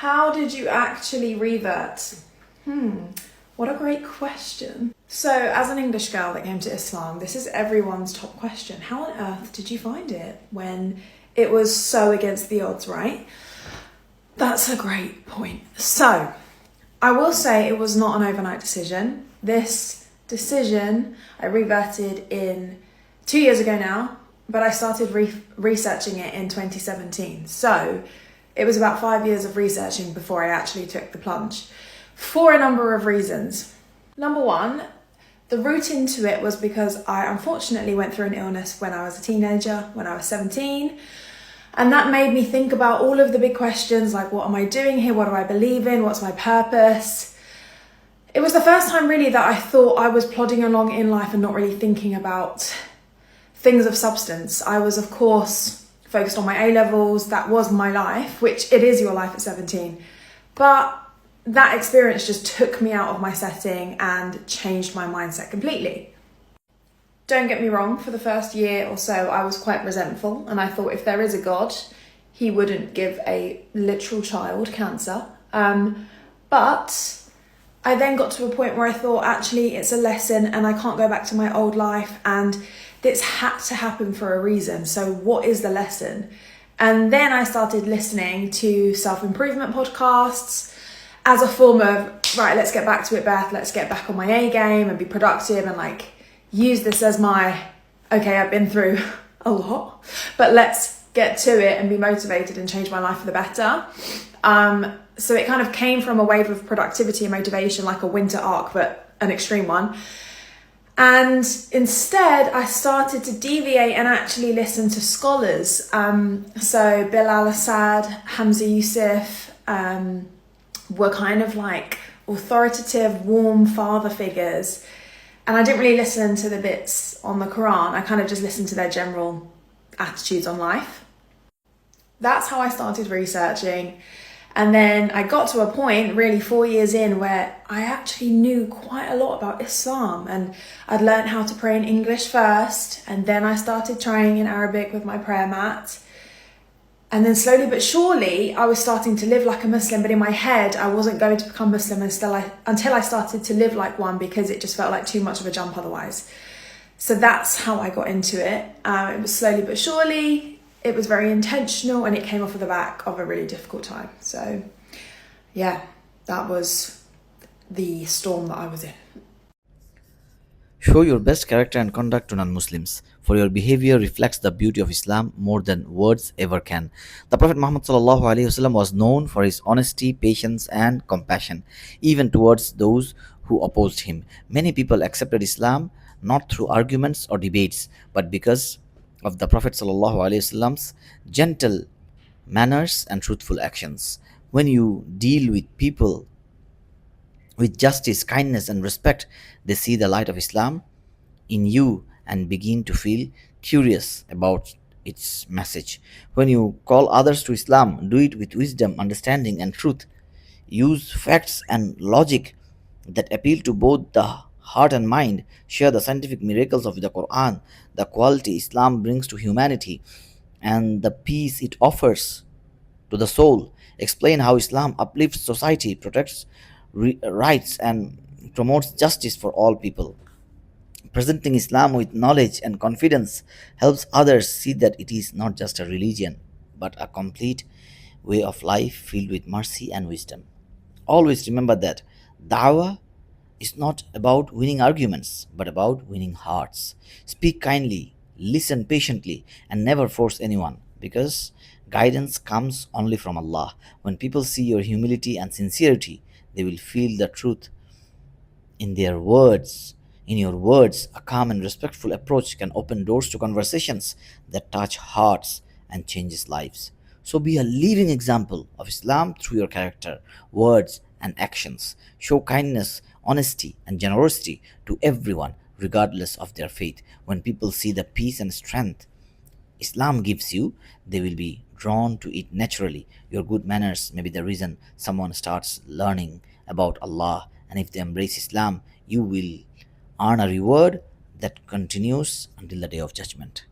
How did you actually revert? What a great question. So, as an English girl that came to Islam, this is everyone's top question. How on earth did you find it when it was so against the odds, right? That's a great point. So, I will say it was not an overnight decision. This decision I reverted in 2 years ago now, but I started researching it in 2017. So, it was about 5 years of researching before I actually took the plunge, for a number of reasons. Number one, the route into it was because I unfortunately went through an illness when I was a teenager, when I was 17. And that made me think about all of the big questions like, what am I doing here? What do I believe in? What's my purpose? It was the first time really that I thought I was plodding along in life and not really thinking about things of substance. I was, of course, focused on my A-levels. That was my life, which it is your life at 17. But that experience just took me out of my setting and changed my mindset completely. Don't get me wrong, for the first year or so, I was quite resentful, and I thought if there is a God, he wouldn't give a literal child cancer. But I then got to a point where I thought, actually, it's a lesson and I can't go back to my old life, and this had to happen for a reason. So what is the lesson? And then I started listening to self-improvement podcasts as a form of, right, let's get back to it, Beth. Let's get back on my A game and be productive and use this as my, okay, I've been through a lot, but let's get to it and be motivated and change my life for the better. So it kind of came from a wave of productivity and motivation, like a winter arc, but an extreme one. And instead, I started to deviate and actually listen to scholars. So Bilal Assad, Hamza Yusuf were kind of like authoritative, warm father figures. And I didn't really listen to the bits on the Quran. I kind of just listened to their general attitudes on life. That's how I started researching. And then I got to a point really 4 years in where I actually knew quite a lot about Islam, and I'd learned how to pray in English first, and then I started trying in Arabic with my prayer mat. And then slowly but surely I was starting to live like a Muslim, but in my head I wasn't going to become Muslim until I started to live like one, because it just felt like too much of a jump otherwise. So that's how I got into it. It was slowly but surely. It was very intentional, and it came off of the back of a really difficult time. So yeah, that was the storm that I was in. Show your best character and conduct to non-Muslims, for your behavior reflects the beauty of Islam more than words ever can. The Prophet Muhammad ﷺ was known for his honesty, patience, and compassion, even towards those who opposed him. Many people accepted Islam not through arguments or debates, but because of the Prophet ﷺ's gentle manners and truthful actions. When you deal with people with justice, kindness, and respect, they see the light of Islam in you and begin to feel curious about its message. When you call others to Islam, do it with wisdom, understanding, and truth. Use facts and logic that appeal to both the heart and mind. Share the scientific miracles of the Quran, the quality Islam brings to humanity, and the peace it offers to the soul. Explain how Islam uplifts society, protects rights, and promotes justice for all people. Presenting Islam with knowledge and confidence helps others see that it is not just a religion, but a complete way of life filled with mercy and wisdom. Always remember that da'wah is not about winning arguments, but about winning hearts. Speak kindly, listen patiently, and never force anyone, because guidance comes only from Allah. When people see your humility and sincerity, they will feel the truth in their words. In your words, a calm and respectful approach can open doors to conversations that touch hearts and changes lives. So be a living example of Islam through your character, words, and actions. Show kindness, honesty, and generosity to everyone, regardless of their faith. When people see the peace and strength Islam gives you, they will be drawn to it naturally. Your good manners may be the reason someone starts learning about Allah, and if they embrace Islam, you will earn a reward that continues until the day of judgment.